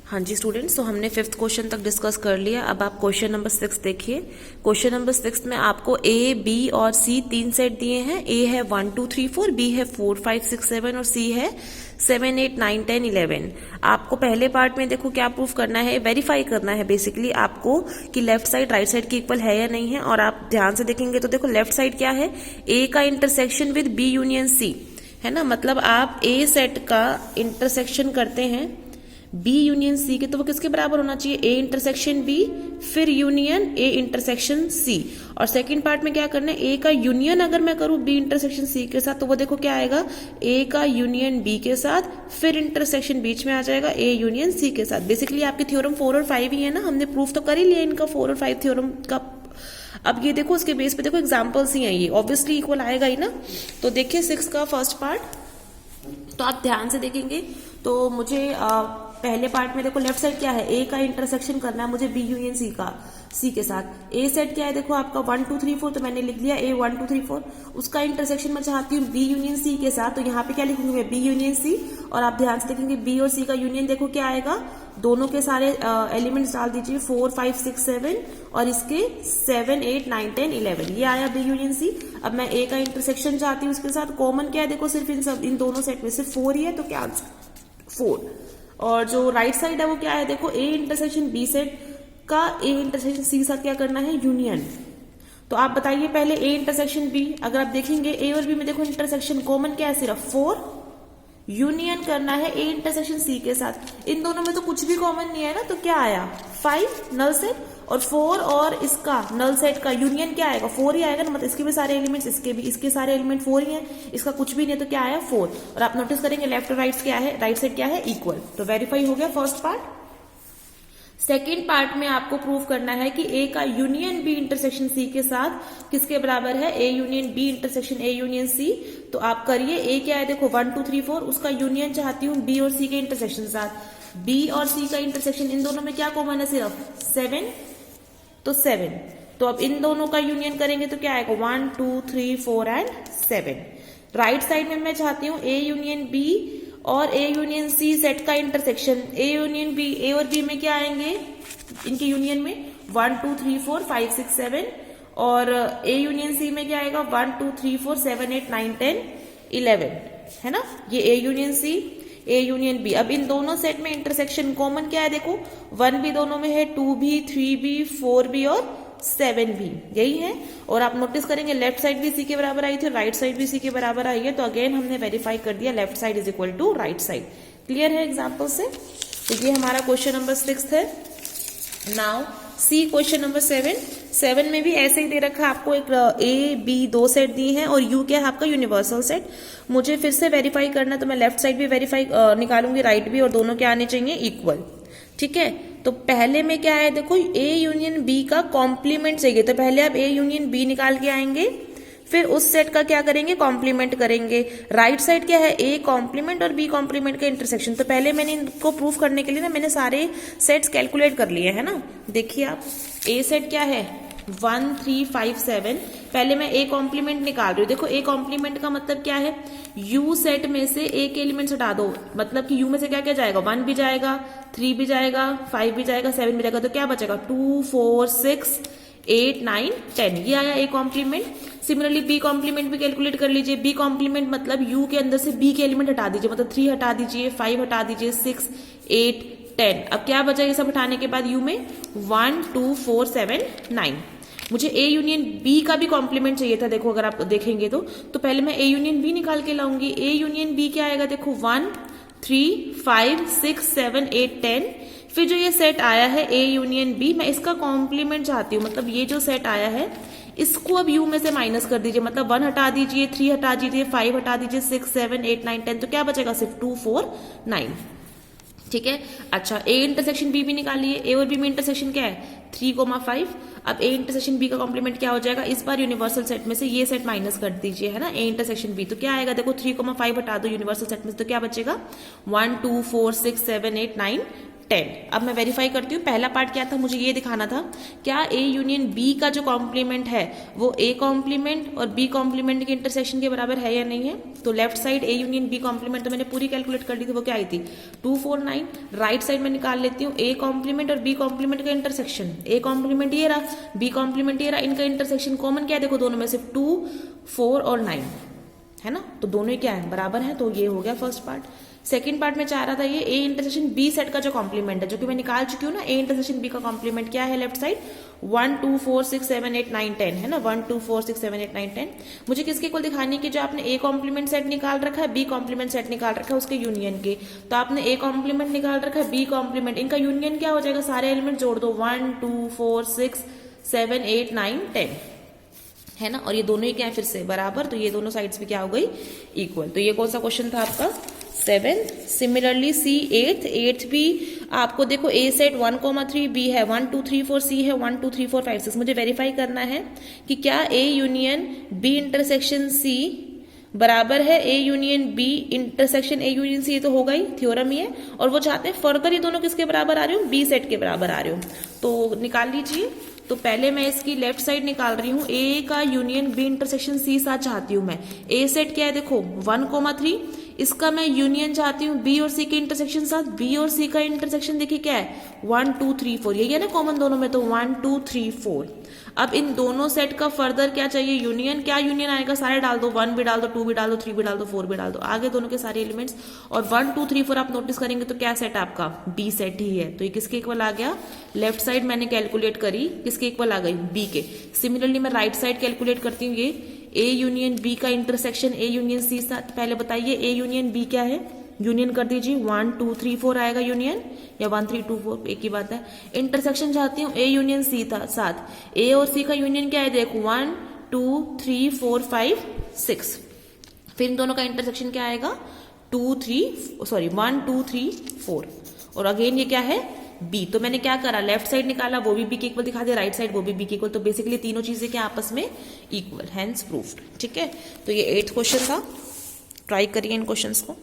हाँ जी स्टूडेंट्स, तो हमने फिफ्थ क्वेश्चन तक डिस्कस कर लिया। अब आप क्वेश्चन नंबर 6 देखिए। क्वेश्चन नंबर 6 में आपको ए, बी और सी तीन सेट दिए हैं। ए है 1 2 3 4, बी है 4 5 6 7 और सी है 7 8 9 10 11। आपको पहले पार्ट में देखो क्या प्रूफ करना है, वेरीफाई करना है बेसिकली आपको कि लेफ्ट साइड राइट साइड की इक्वल है या नहीं है। और आप ध्यान से देखेंगे तो देखो लेफ्ट साइड क्या है, ए का intersection with B union C है ना। मतलब आप ए सेट का इंटरसेक्शन करते हैं बी यूनियन सी के, तो वो किसके बराबर होना चाहिए, ए इंटरसेक्शन बी फिर यूनियन ए इंटरसेक्शन सी। और सेकंड पार्ट में क्या करना है, ए का यूनियन अगर मैं करूं बी इंटरसेक्शन सी के साथ तो वो देखो क्या आएगा, ए का यूनियन बी के साथ फिर इंटरसेक्शन बीच में आ जाएगा ए यूनियन सी के साथ। बेसिकली आपके थ्योरम 4 और 5 ही है ना, हमने प्रूफ तो कर ही लिया इनका 4 और 5 थ्योरम का। अब ये देखो उसके बेस पे देखो एग्जाम्पल्स ही हैं, ये ऑब्वियसली इक्वल आएगा ही ना। तो देखिए 6 का फर्स्ट पार्ट, तो आप ध्यान से देखेंगे तो मुझे पहले पार्ट में देखो लेफ्ट साइड क्या है, ए का इंटरसेक्शन करना है मुझे बी यूनियन सी का सी के साथ। ए सेट क्या है देखो आपका 1 2 3 4, तो मैंने लिख लिया ए 1 2 3 4। उसका इंटरसेक्शन मैं चाहती हूँ बी यूनियन सी के साथ, तो यहाँ पे क्या लिखूंगी मैं, बी यूनियन सी। और आप ध्यान से देखेंगे बी और सी का यूनियन देखो क्या आएगा, दोनों के सारे एलिमेंट्स डाल दीजिए 4 5 6 7 और इसके 7 8 9 10 11, ये आया बी यूनियन सी। अब मैं ए का इंटरसेक्शन चाहती हूँ उसके साथ, कॉमन क्या है देखो सिर्फ इन दोनों सेट में सिर्फ 4 ही है, तो क्या आंसर 4। और जो राइट साइड है वो क्या है देखो, ए इंटरसेक्शन बी सेट का ए इंटरसेक्शन सी के साथ क्या करना है, यूनियन। तो आप बताइए पहले ए इंटरसेक्शन बी, अगर आप देखेंगे ए और बी में देखो इंटरसेक्शन कॉमन क्या है, सिर्फ 4, यूनियन करना है ए इंटरसेक्शन सी के साथ। इन दोनों में तो कुछ भी कॉमन नहीं है ना, तो क्या आया 5 नल सेट, और 4 और इसका नल सेट का यूनियन क्या आएगा 4 ही आएगा ना, मतलब इसके भी सारे एलिमेंट्स इसके सारे एलिमेंट 4 ही हैं, इसका कुछ भी नहीं है तो क्या आया 4। और आप नोटिस करेंगे लेफ्ट और राइट क्या है, राइट साइड क्या है, इक्वल। तो वेरीफाई हो गया फर्स्ट पार्ट। सेकेंड पार्ट में आपको प्रूव करना है कि ए का यूनियन बी इंटरसेक्शन सी के साथ किसके बराबर है, A union B intersection A union C. तो आप करिए, ए क्या है देखो 1 2 3 4, उसका यूनियन चाहती हूँ बी और सी के इंटरसेक्शन साथ। बी और सी का इंटरसेक्शन इन दोनों में क्या कॉमन है, सिर्फ 7, तो 7। तो अब इन दोनों का यूनियन करेंगे तो क्या आएगा 1 2 3 4 एंड 7। राइट साइड में मैं चाहती हूँ ए यूनियन बी और ए यूनियन सी सेट का इंटरसेक्शन। ए यूनियन बी, ए और बी में क्या आएंगे इनके यूनियन में 1 2 3 4 5 6 7, और ए यूनियन सी में क्या आएगा 1 2 3 4 7 8 9 10 11 है ना। ये A union C, A union B. अब इन दोनों सेट में इंटरसेक्शन कॉमन क्या है देखो, 1 भी दोनों में है, 2 भी, 3 भी, 4 भी और 7 भी, यही है। और आप नोटिस करेंगे लेफ्ट साइड भी सी के बराबर आई थी, राइट साइड भी सी के बराबर आई है, तो अगेन हमने वेरीफाई कर दिया left side is equal to right side. Clear है एग्जाम्पल से। तो ये हमारा क्वेश्चन नंबर 6 है। नाउ सी क्वेश्चन नंबर 7 में भी ऐसे ही दे रखा है आपको, एक ए बी दो सेट दिए हैं और यू क्या है आपका यूनिवर्सल सेट। मुझे फिर से वेरीफाई करना, तो मैं लेफ्ट साइड भी वेरीफाई निकालूंगी, राइट भी, और दोनों क्या आने चाहिए इक्वल। ठीक है, तो पहले में क्या है देखो, ए यूनियन बी का कॉम्प्लीमेंट चाहिए, तो पहले आप ए यूनियन बी निकाल के आएंगे, फिर उस सेट का क्या करेंगे, कॉम्प्लीमेंट करेंगे। राइट साइड क्या है, ए कॉम्प्लीमेंट और बी कॉम्प्लीमेंट का इंटरसेक्शन। तो पहले मैंने इनको प्रूफ करने के लिए ना मैंने सारे सेट्स कैलकुलेट कर लिए है ना। देखिए आप, ए सेट क्या है 1 3 5 7, पहले मैं ए कॉम्प्लीमेंट निकाल रही हूँ। देखो ए कॉम्प्लीमेंट का मतलब क्या है, यू सेट में से एक एलिमेंट हटा दो, मतलब कि यू में से क्या क्या जाएगा, 1 भी जाएगा, 3 भी जाएगा, 5 भी जाएगा, 7 भी जाएगा, तो क्या बचेगा 2 4 6 8 9 10, ये आया A complement. Similarly B complement भी कैलकुलेट कर लीजिए। बी कॉम्प्लीमेंट मतलब यू के अंदर से बी के एलिमेंट हटा दीजिए, मतलब 3 हटा दीजिए, 5 हटा दीजिए, 6 8 10। अब क्या बचा ये सब हटाने के बाद, यू में 1 2 4 7 9। मुझे ए यूनियन बी का भी कॉम्प्लीमेंट चाहिए था। देखो अगर आप देखेंगे तो पहले मैं ए यूनियन बी निकाल के लाऊंगी। ए यूनियन बी क्या आएगा देखो 1 3 5 6 7 8 10। फिर जो ये सेट आया है ए यूनियन बी, मैं इसका कॉम्प्लीमेंट चाहती हूँ, मतलब ये जो सेट आया है इसको अब यू में से माइनस कर दीजिए, मतलब 1 हटा दीजिए, 3 हटा दीजिए, 5 हटा दीजिए, 6 7 8 9 10, तो क्या बचेगा सिर्फ 2 4 9। ठीक है, अच्छा ए इंटरसेक्शन बी भी निकालिए। ए और बी में इंटरसेक्शन क्या है 3,5। अब ए इंटरसेक्शन बी का कॉम्प्लीमेंट क्या हो जाएगा, इस बार यूनिवर्सल सेट में से ये सेट माइनस कर दीजिए है ना, ए इंटरसेक्शन बी। तो क्या आएगा देखो 3,5 हटा दो यूनिवर्सल सेट में से, तो क्या बचेगा 1 2 4 6 7 8 9 10। अब मैं वेरीफाई करती हूँ, पहला पार्ट क्या था, मुझे ये दिखाना था क्या ए यूनियन बी का जो कॉम्प्लीमेंट है वो ए कॉम्प्लीमेंट और बी कॉम्प्लीमेंट के इंटरसेक्शन के बराबर है या नहीं है। तो left side A union B complement तो मैंने पूरी कैलकुलेट कर ली थी, वो क्या आई थी 249। राइट साइड में निकाल लेती हूँ ए कॉम्प्लीमेंट और बी कॉम्प्लीमेंट का इंटरसेक्शन। ए कॉम्प्लीमेंट ये रहा, बी कॉम्प्लीमेंट ये रहा, इनका इंटरसेक्शन कॉमन क्या है, देखो दोनों में सिर्फ 2, 4 और 9 है ना, तो दोनों ही क्या है बराबर है, तो ये हो गया फर्स्ट पार्ट। सेकंड पार्ट में चाह रहा था ये ए इंटरसेक्शन बी सेट का जो कॉम्प्लीमेंट है, जो कि मैं निकाल चुकी हूँ ना, ए इंटरसेक्शन बी का कॉम्प्लीमेंट क्या है लेफ्ट साइड 1 2 4 6 7 8 9 10 है ना, 1 2 4 6 7 8 9 10। मुझे किसके इक्वल दिखानी है कि जो आपने ए कॉम्प्लीमेंट सेट निकाल रखा है, बी कॉम्प्लीमेंट सेट निकाल रखा है उसके यूनियन के। तो आपने ए कॉम्प्लीमेंट निकाल रखा है, बी कॉम्प्लीमेंट, इनका यूनियन क्या हो जाएगा, सारे एलिमेंट जोड़ दो 1 2 4 6 7 8 9 10 है ना, और ये दोनों ही क्या है फिर से बराबर, तो ये दोनों साइड्स भी क्या हो गई इक्वल। तो ये कौन सा क्वेश्चन था आपका 7। सिमिलरली सी 8 भी आपको देखो ए सेट 1,3 बी है 1 2 3 4 सी है 1 2 3 4 5 6। मुझे वेरीफाई करना है कि क्या A union B intersection C बराबर है A union B intersection A union C, ये तो होगा ही, थ्योरम ही है। और वो चाहते हैं फर्दर ये दोनों किसके बराबर आ रहे हो, बी सेट के बराबर आ रहे हो, तो निकाल लीजिए। तो पहले मैं इसकी लेफ्ट साइड निकाल रही हूँ, ए का यूनियन बी इंटरसेक्शन सी साथ चाहती हूँ मैं। ए सेट क्या है देखो 1,3, इसका मैं यूनियन चाहती हूँ बी और सी के इंटरसेक्शन साथ। बी और सी का इंटरसेक्शन देखिए क्या है 1 2 3 4, यही है ना कॉमन दोनों में, तो 1 2 3 4। अब इन दोनों सेट का फर्दर क्या चाहिए यूनियन, क्या यूनियन आएगा, सारे डाल दो, 1 भी डाल दो, 2 भी डाल दो, 3 भी डाल दो, 4 भी डाल दो, आगे दोनों के सारे एलिमेंट्स। और 1 2 3 4 आप नोटिस करेंगे तो क्या सेट आपका बी सेट ही है, तो ये किसके इक्वल आ गया, लेफ्ट साइड मैंने कैलकुलेट करी किसके इक्वल आ गई बी के। सिमिलरली मैं राइट साइड कैलकुलेट करती हूँ, ये ए यूनियन बी का इंटरसेक्शन ए यूनियन सी साथ। पहले बताइए ए यूनियन बी क्या है, यूनियन कर दीजिए 1 2 3 4 आएगा यूनियन, या 1 3 2 4 एक ही बात है। इंटरसेक्शन चाहती हूँ ए यूनियन सी साथ। ए और सी का यूनियन क्या है देखो 1 2 3 4 5 6। फिर इन दोनों का इंटरसेक्शन क्या आएगा 1 2 3 4। और अगेन ये क्या है बी। तो मैंने क्या करा, लेफ्ट साइड निकाला वो भी बी के इक्वल दिखा दिया, राइट साइड वो भी बी के इक्वल। तो बेसिकली तीनों चीजें क्या आपस में इक्वल, हैंस प्रूफ्ड। ठीक है, तो ये 8th क्वेश्चन था, ट्राई करिए इन क्वेश्चंस को।